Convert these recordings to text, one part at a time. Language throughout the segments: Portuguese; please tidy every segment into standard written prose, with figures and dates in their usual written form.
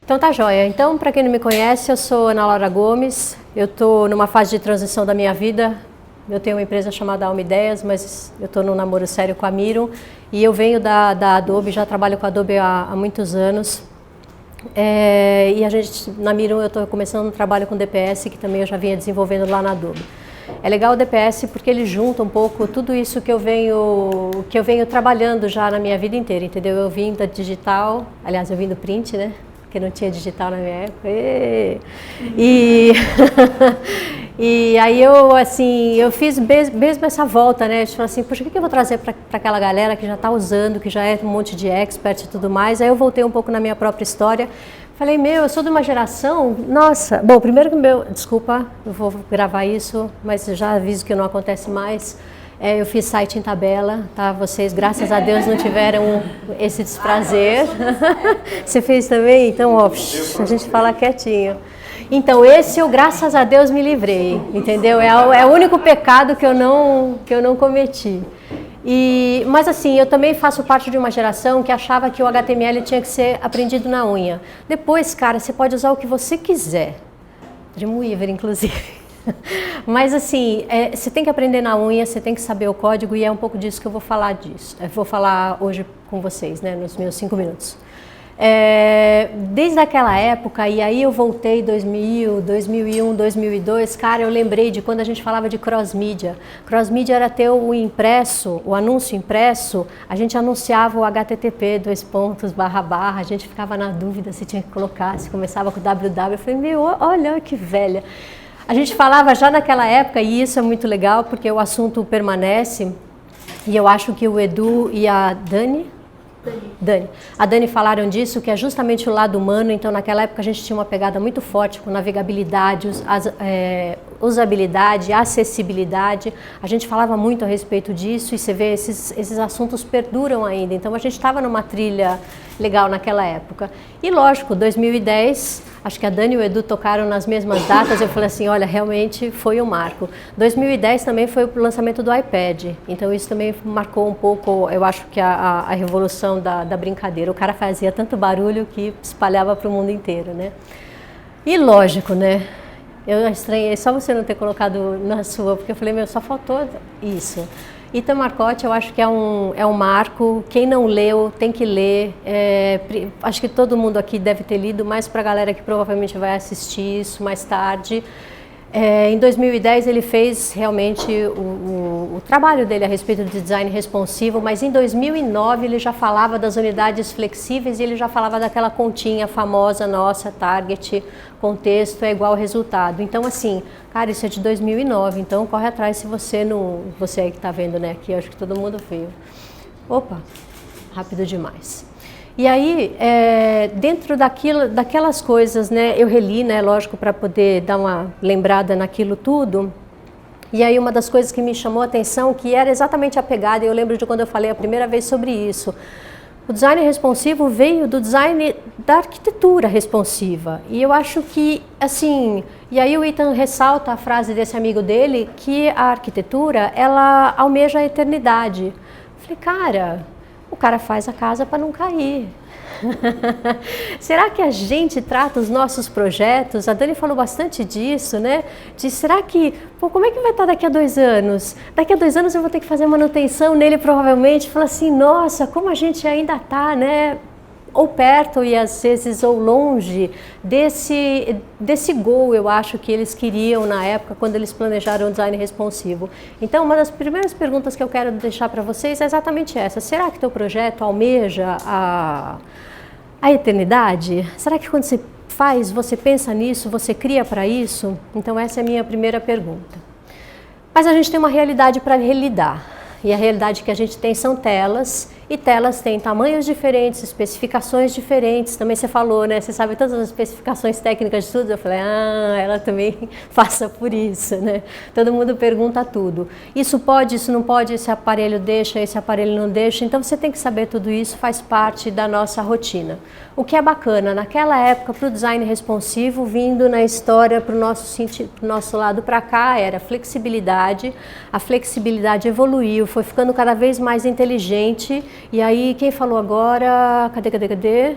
Então tá joia. Então, para quem não me conhece, eu sou Ana Laura Gomes. Eu estou numa fase de transição da minha vida. Eu tenho uma empresa chamada Alma Ideias, mas eu estou num namoro sério com a Miro. E eu venho da Adobe, já trabalho com a Adobe há muitos anos. E a gente, na Miro, eu estou começando um trabalho com DPS, que também eu já vinha desenvolvendo lá na Adobe. É legal o DPS porque ele junta um pouco tudo isso que eu venho trabalhando já na minha vida inteira, entendeu? Eu vim da digital, aliás, eu vim do print, né? Porque não tinha digital na minha época. E aí eu fiz mesmo essa volta, né? Eu falei assim, poxa, o que eu vou trazer para aquela galera que já está usando, que já é um monte de expert e tudo mais. Aí eu voltei um pouco na minha própria história. Falei, eu sou de uma geração, nossa, bom, primeiro que desculpa, eu vou gravar isso, mas já aviso que não acontece mais. Eu fiz site em tabela, tá? Vocês, graças a Deus, não tiveram esse desprazer. Você fez também? Então, ó, a gente fala quietinho. Então, esse eu, graças a Deus, me livrei, entendeu? É o único pecado que eu não cometi. Mas assim, eu também faço parte de uma geração que achava que o HTML tinha que ser aprendido na unha. Depois, cara, você pode usar o que você quiser. Dreamweaver, inclusive. Mas assim, você tem que aprender na unha, você tem que saber o código e é um pouco disso que eu vou falar disso. Eu vou falar hoje com vocês, né, nos meus 5 minutos. Desde aquela época, e aí eu voltei 2000, 2001, 2002, cara, eu lembrei de quando a gente falava de cross-mídia. Cross-mídia era ter o impresso, o anúncio impresso, a gente anunciava o HTTP, a gente ficava na dúvida se tinha que colocar, se começava com www, eu falei, olha que velha. A gente falava já naquela época, e isso é muito legal, porque o assunto permanece, e eu acho que o Edu e a Dani falaram disso, que é justamente o lado humano. Então naquela época a gente tinha uma pegada muito forte com navegabilidade, usabilidade, acessibilidade. A gente falava muito a respeito disso e você vê, esses assuntos perduram ainda. Então a gente estava numa trilha legal naquela época. E lógico, 2010, acho que a Dani e o Edu tocaram nas mesmas datas, eu falei assim, olha, realmente foi um marco. 2010 também foi o lançamento do iPad, então isso também marcou um pouco, eu acho que a revolução da brincadeira. O cara fazia tanto barulho que espalhava para o mundo inteiro, né? E lógico, né? Eu estranhei só você não ter colocado na sua, porque eu falei, só faltou isso. Ita Marcotte, eu acho que é um marco. Quem não leu tem que ler. Acho que todo mundo aqui deve ter lido, mas para a galera que provavelmente vai assistir isso mais tarde. Em 2010 ele fez realmente o trabalho dele a respeito de design responsivo, mas em 2009 ele já falava das unidades flexíveis e ele já falava daquela continha famosa nossa, target, contexto é igual resultado. Então assim, cara, isso é de 2009, então corre atrás se você não... Você aí que está vendo, né, aqui, acho que todo mundo viu. Opa, rápido demais. E aí, dentro daquelas coisas, né, eu reli, né, lógico, para poder dar uma lembrada naquilo tudo. E aí uma das coisas que me chamou a atenção, que era exatamente a pegada, eu lembro de quando eu falei a primeira vez sobre isso. O design responsivo veio do design da arquitetura responsiva. E eu acho que, assim, e aí o Ethan ressalta a frase desse amigo dele, que a arquitetura, ela almeja a eternidade. Eu falei, cara... O cara faz a casa para não cair. Será que a gente trata os nossos projetos? A Dani falou bastante disso, né? Será que, como é que vai estar daqui a 2 anos? Daqui a 2 anos eu vou ter que fazer manutenção nele provavelmente. Fala assim, nossa, como a gente ainda está, né? Ou perto e às vezes ou longe desse goal, eu acho que eles queriam na época quando eles planejaram o design responsivo. Então, uma das primeiras perguntas que eu quero deixar para vocês é exatamente essa. Será que teu projeto almeja a eternidade? Será que quando você faz, você pensa nisso, você cria para isso? Então, essa é a minha primeira pergunta. Mas a gente tem uma realidade para lidar. E a realidade que a gente tem são telas, e telas têm tamanhos diferentes, especificações diferentes. Também você falou, né? Você sabe todas as especificações técnicas de tudo? Eu falei, ela também passa por isso, né? Todo mundo pergunta tudo. Isso pode, isso não pode, esse aparelho deixa, esse aparelho não deixa. Então você tem que saber tudo isso, faz parte da nossa rotina. O que é bacana, naquela época, para o design responsivo, vindo na história para o nosso lado para cá, era flexibilidade. A flexibilidade evoluiu, foi ficando cada vez mais inteligente. E aí, quem falou agora? Cadê?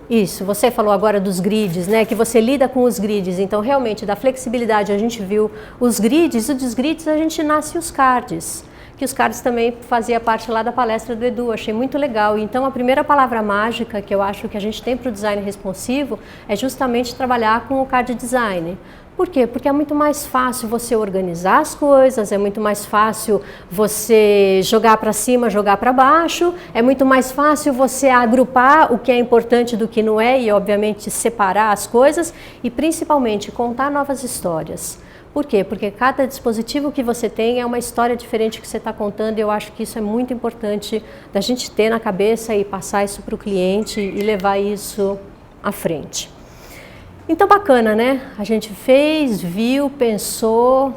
Isso, você falou agora dos grids, né? Que você lida com os grids. Então, realmente, da flexibilidade a gente viu os grids, e dos grids a gente nasce os cards. Que os cards também fazia parte lá da palestra do Edu, achei muito legal. Então, a primeira palavra mágica que eu acho que a gente tem para o design responsivo é justamente trabalhar com o card design. Por quê? Porque é muito mais fácil você organizar as coisas, é muito mais fácil você jogar para cima, jogar para baixo, é muito mais fácil você agrupar o que é importante do que não é e, obviamente, separar as coisas e, principalmente, contar novas histórias. Por quê? Porque cada dispositivo que você tem é uma história diferente que você está contando e eu acho que isso é muito importante da gente ter na cabeça e passar isso para o cliente e levar isso à frente. Então, bacana, né? A gente fez, viu, pensou,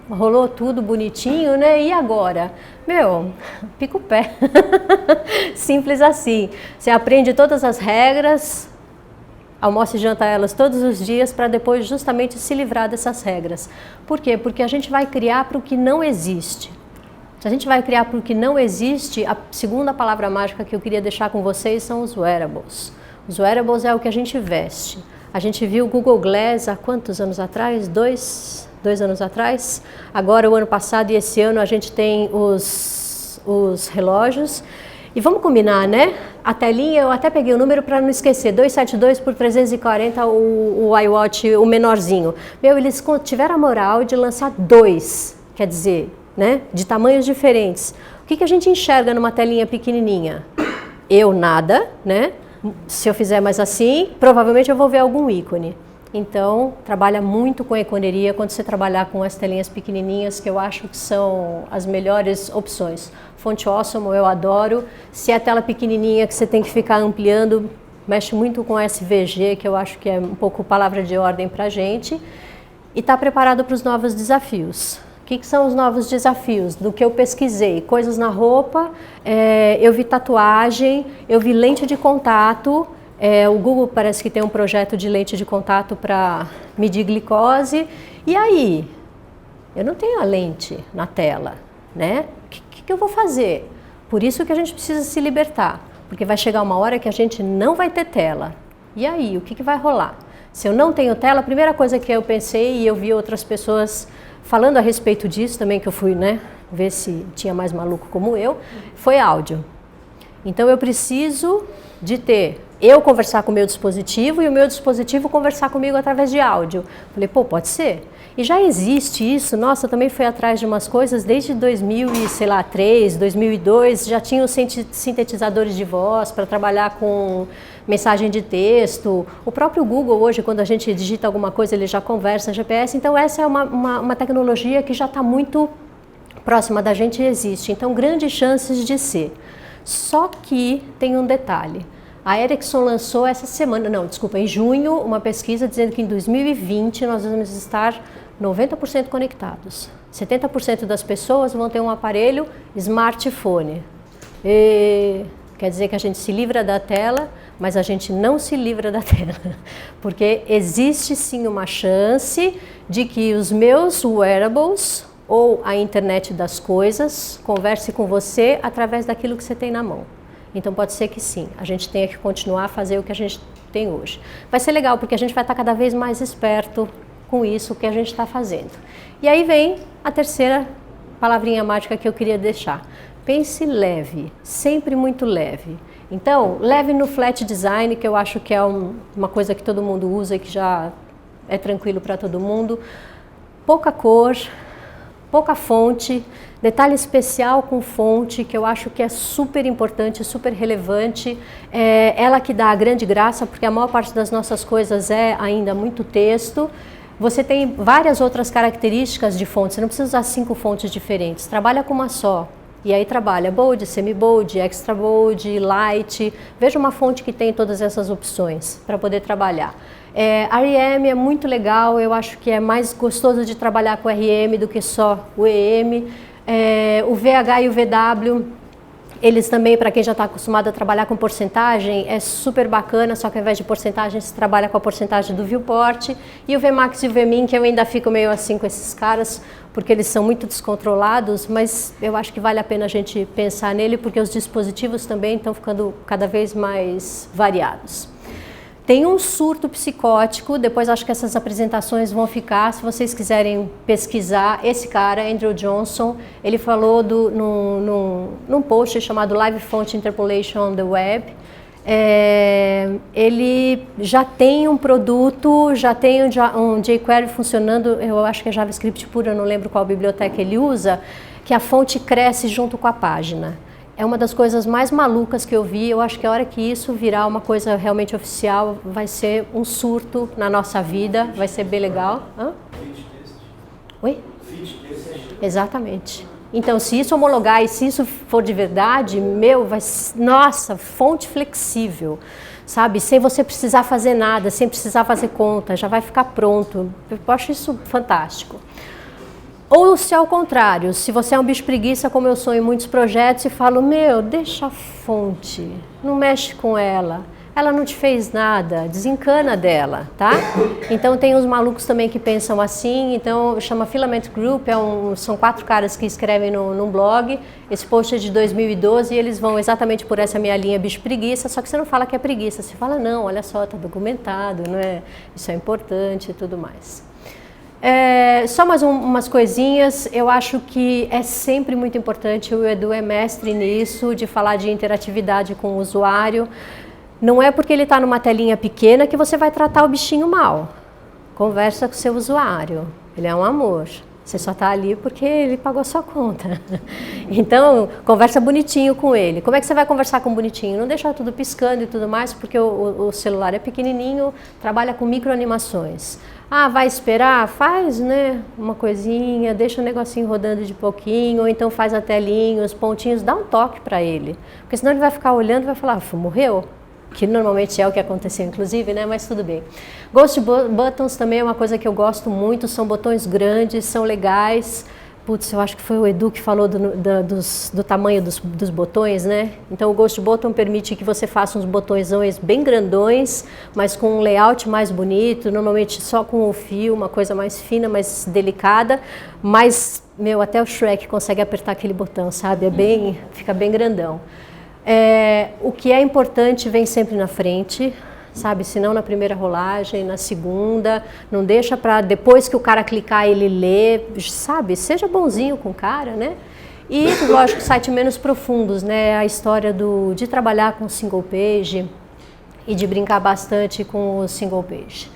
rolou tudo bonitinho, né? E agora? Meu, pica o pé. Simples assim. Você aprende todas as regras, almoça e janta elas todos os dias para depois justamente se livrar dessas regras. Por quê? Porque a gente vai criar para o que não existe. Se a gente vai criar para o que não existe, a segunda palavra mágica que eu queria deixar com vocês são os wearables. Os wearables é o que a gente veste. A gente viu o Google Glass há quantos anos atrás? Dois anos atrás. Agora, o ano passado e esse ano, a gente tem os relógios. E vamos combinar, né? A telinha, eu até peguei o número para não esquecer, 272 por 340 o iWatch, o menorzinho. Meu, eles tiveram a moral de lançar dois, quer dizer, né? De tamanhos diferentes. O que a gente enxerga numa telinha pequenininha? Eu nada, né? Se eu fizer mais assim, provavelmente eu vou ver algum ícone. Então, trabalha muito com a iconeria quando você trabalhar com as telinhas pequenininhas, que eu acho que são as melhores opções. Fonte Awesome eu adoro. Se é tela pequenininha que você tem que ficar ampliando, mexe muito com SVG, que eu acho que é um pouco palavra de ordem para a gente. E está preparado para os novos desafios. O que são os novos desafios? Do que eu pesquisei, coisas na roupa, eu vi tatuagem, eu vi lente de contato, o Google parece que tem um projeto de lente de contato para medir glicose, e aí? Eu não tenho a lente na tela, né? O que eu vou fazer? Por isso que a gente precisa se libertar, porque vai chegar uma hora que a gente não vai ter tela. E aí, o que vai rolar? Se eu não tenho tela, a primeira coisa que eu pensei, e eu vi outras pessoas falando a respeito disso também, que eu fui, né, ver se tinha mais maluco como eu, foi áudio. Então eu preciso de ter, eu conversar com o meu dispositivo e o meu dispositivo conversar comigo através de áudio. Falei, pô, pode ser? E já existe isso, nossa, eu também fui atrás de umas coisas desde 2003, 2002, já tinha os sintetizadores de voz para trabalhar com mensagem de texto. O próprio Google hoje, quando a gente digita alguma coisa, ele já conversa GPS. Então essa é uma tecnologia que já está muito próxima da gente e existe. Então grandes chances de ser. Só que tem um detalhe. A Ericsson lançou essa semana, em junho, uma pesquisa dizendo que em 2020 nós vamos estar 90% conectados. 70% das pessoas vão ter um aparelho smartphone. Quer dizer que a gente se livra da tela, mas a gente não se livra da tela. Porque existe sim uma chance de que os meus wearables ou a internet das coisas converse com você através daquilo que você tem na mão. Então pode ser que sim, a gente tenha que continuar a fazer o que a gente tem hoje. Vai ser legal porque a gente vai estar cada vez mais esperto com isso que a gente está fazendo. E aí vem a terceira palavrinha mágica que eu queria deixar. Pense leve, sempre muito leve. Então, leve no flat design, que eu acho que é uma coisa que todo mundo usa e que já é tranquilo para todo mundo. Pouca cor, pouca fonte, detalhe especial com fonte, que eu acho que é super importante, super relevante. Ela que dá a grande graça, porque a maior parte das nossas coisas é ainda muito texto. Você tem várias outras características de fonte, você não precisa usar 5 fontes diferentes, trabalha com uma só. E aí trabalha bold, semi-bold, extra bold, light. Veja uma fonte que tem todas essas opções para poder trabalhar. REM é muito legal, eu acho que é mais gostoso de trabalhar com REM do que só o EM. O VH e o VW, eles também, para quem já está acostumado a trabalhar com porcentagem, é super bacana, só que ao invés de porcentagem, você trabalha com a porcentagem do viewport. E o Vmax e o Vmin, que eu ainda fico meio assim com esses caras, porque eles são muito descontrolados, mas eu acho que vale a pena a gente pensar nele, porque os dispositivos também estão ficando cada vez mais variados. tem um surto psicótico, depois acho que essas apresentações vão ficar, se vocês quiserem pesquisar, esse cara, Andrew Johnson, ele falou num post chamado Live Font Interpolation on the Web. Ele já tem um produto, já tem um jQuery funcionando, eu acho que é JavaScript puro, eu não lembro qual biblioteca ele usa, que a fonte cresce junto com a página. É uma das coisas mais malucas que eu vi. Eu acho que a hora que isso virar uma coisa realmente oficial, vai ser um surto na nossa vida, vai ser bem legal. Hã? Oi? Exatamente. Então, se isso homologar e se isso for de verdade, nossa, fonte flexível, sabe? Sem você precisar fazer nada, sem precisar fazer conta, já vai ficar pronto. Eu acho isso fantástico. Ou se ao contrário, se você é um bicho preguiça, como eu sou em muitos projetos, e falo, deixa a fonte, não mexe com ela não te fez nada, desencana dela, tá? Então tem uns malucos também que pensam assim, então chama Filament Group, são 4 caras que escrevem num blog, esse post é de 2012 e eles vão exatamente por essa minha linha bicho preguiça, só que você não fala que é preguiça, você fala, não, olha só, tá documentado, não é? Isso é importante e tudo mais. Só mais umas coisinhas, eu acho que é sempre muito importante, o Edu é mestre nisso, de falar de interatividade com o usuário. Não é porque ele está numa telinha pequena que você vai tratar o bichinho mal. Conversa com o seu usuário, ele é um amor. Você só está ali porque ele pagou a sua conta. Então, conversa bonitinho com ele. Como é que você vai conversar com bonitinho? Não deixar tudo piscando e tudo mais, porque o celular é pequenininho, trabalha com microanimações. Ah, vai esperar? Faz, né? Uma coisinha, deixa o negocinho rodando de pouquinho, ou então faz a telinha, os pontinhos, dá um toque para ele. Porque senão ele vai ficar olhando e vai falar, morreu? Que normalmente é o que aconteceu, inclusive, né? Mas tudo bem. Ghost Buttons também é uma coisa que eu gosto muito, são botões grandes, são legais. Putz, eu acho que foi o Edu que falou do tamanho dos botões, né? Então o Ghost Button permite que você faça uns botõezões bem grandões, mas com um layout mais bonito, normalmente só com o fio, uma coisa mais fina, mais delicada, mas, até o Shrek consegue apertar aquele botão, sabe? Fica bem grandão. O que é importante vem sempre na frente, sabe? Se não na primeira rolagem, na segunda, não deixa para depois que o cara clicar ele ler, sabe? Seja bonzinho com o cara, né? E, lógico, sites menos profundos, né? A história de trabalhar com single page e de brincar bastante com o single page.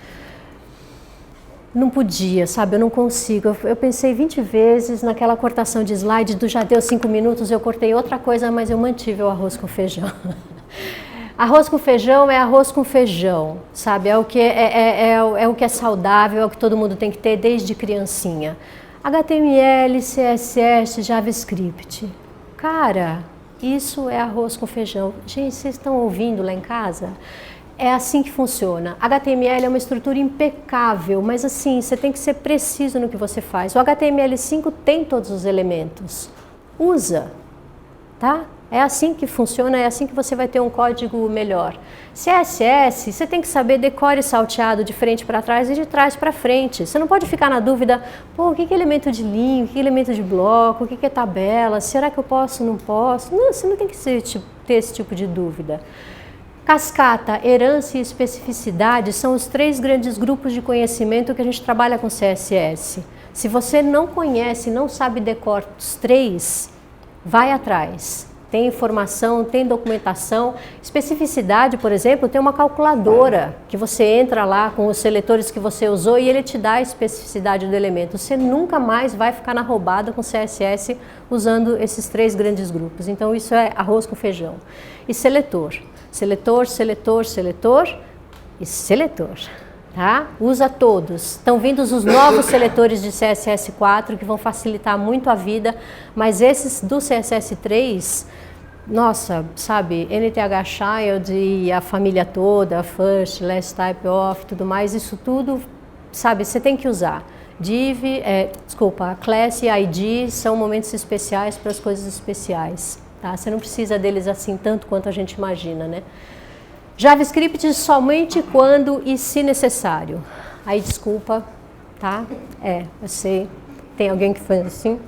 Não podia, sabe? Eu não consigo. Eu pensei 20 vezes naquela cortação de slide do já deu 5 minutos, eu cortei outra coisa, mas eu mantive o arroz com feijão. Arroz com feijão é arroz com feijão, sabe? É o que é saudável, é o que todo mundo tem que ter desde criancinha. HTML, CSS, JavaScript. Cara, isso é arroz com feijão. Gente, vocês estão ouvindo lá em casa? É assim que funciona. HTML é uma estrutura impecável, mas assim, você tem que ser preciso no que você faz. O HTML5 tem todos os elementos. Usa, tá? É assim que funciona, é assim que você vai ter um código melhor. CSS, você tem que saber decore salteado de frente para trás e de trás para frente. Você não pode ficar na dúvida, o que é elemento de linha, o que é elemento de bloco, o que é tabela, será que eu posso, não posso? Não, você não tem que ter esse tipo de dúvida. Cascata, herança e especificidade são os 3 grandes grupos de conhecimento que a gente trabalha com CSS. Se você não conhece, não sabe decor os 3, vai atrás. Tem informação, tem documentação. Especificidade, por exemplo, tem uma calculadora que você entra lá com os seletores que você usou e ele te dá a especificidade do elemento. Você nunca mais vai ficar na roubada com CSS usando esses 3 grandes grupos. Então isso é arroz com feijão. E seletor. Seletor, seletor, seletor e seletor, tá? Usa todos. Estão vindo os novos seletores de CSS4 que vão facilitar muito a vida, mas esses do CSS3, nossa, sabe, NTH Child e a família toda, First, Last Type Off, tudo mais, isso tudo, sabe, você tem que usar. Div, Class e ID são momentos especiais para as coisas especiais. Tá? Você não precisa deles assim tanto quanto a gente imagina, né? JavaScript somente quando e se necessário. Aí, desculpa, tá? Eu sei. Tem alguém que faz assim?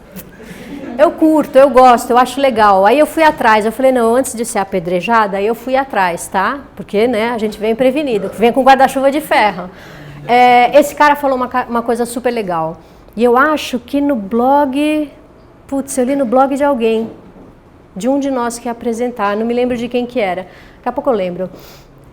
Eu curto, eu gosto, eu acho legal. Aí eu fui atrás, eu falei, não, antes de ser apedrejada, aí eu fui atrás, tá? Porque, né, a gente vem prevenido, vem com guarda-chuva de ferro. Esse cara falou uma coisa super legal. E eu acho que no blog, putz, eu li no blog de alguém, de um de nós que ia apresentar, não me lembro de quem que era, daqui a pouco eu lembro,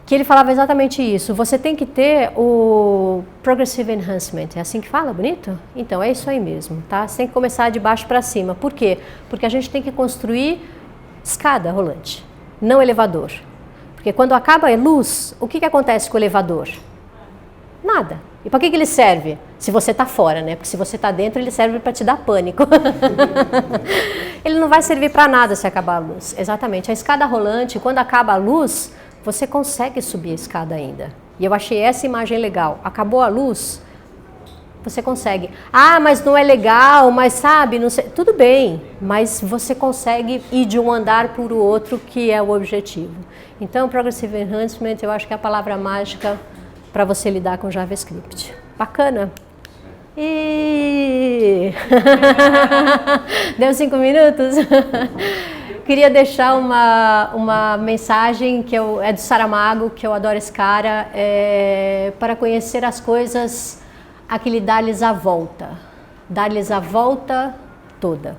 que ele falava exatamente isso, você tem que ter o Progressive Enhancement, é assim que fala, bonito? Então, é isso aí mesmo, tá? Você tem que começar de baixo para cima, por quê? Porque a gente tem que construir escada rolante, não elevador, porque quando acaba a luz, o que acontece com o elevador? Nada. E para que ele serve? Se você está fora, né? Porque se você está dentro, ele serve para te dar pânico. Ele não vai servir para nada se acabar a luz. Exatamente. A escada rolante, quando acaba a luz, você consegue subir a escada ainda. E eu achei essa imagem legal. Acabou a luz, você consegue. Ah, mas não é legal, mas sabe, não sei. Tudo bem, mas você consegue ir de um andar para o outro, que é o objetivo. Então, Progressive Enhancement, eu acho que é a palavra mágica para você lidar com JavaScript. Bacana? E deu 5 minutos? Queria deixar uma mensagem que é do Saramago, que eu adoro esse cara, para conhecer as coisas, aquele dar-lhes a volta toda.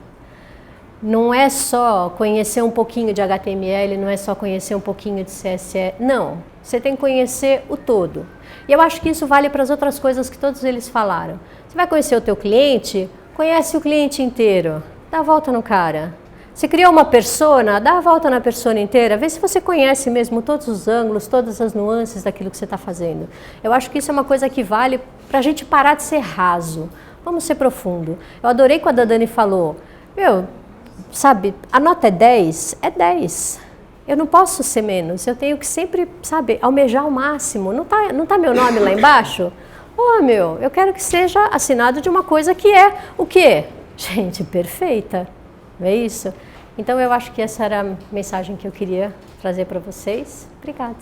Não é só conhecer um pouquinho de HTML, não é só conhecer um pouquinho de CSS, não. Você tem que conhecer o todo. E eu acho que isso vale para as outras coisas que todos eles falaram. Você vai conhecer o teu cliente, conhece o cliente inteiro, dá a volta no cara. Você criou uma persona, dá a volta na persona inteira, vê se você conhece mesmo todos os ângulos, todas as nuances daquilo que você está fazendo. Eu acho que isso é uma coisa que vale para a gente parar de ser raso. Vamos ser profundo. Eu adorei quando a Dani falou, sabe, a nota é 10, é 10. Eu não posso ser menos, eu tenho que sempre, sabe, almejar o máximo. Não tá meu nome lá embaixo? Eu quero que seja assinado de uma coisa que é o quê? Gente, perfeita. Não é isso? Então eu acho que essa era a mensagem que eu queria trazer para vocês. Obrigada.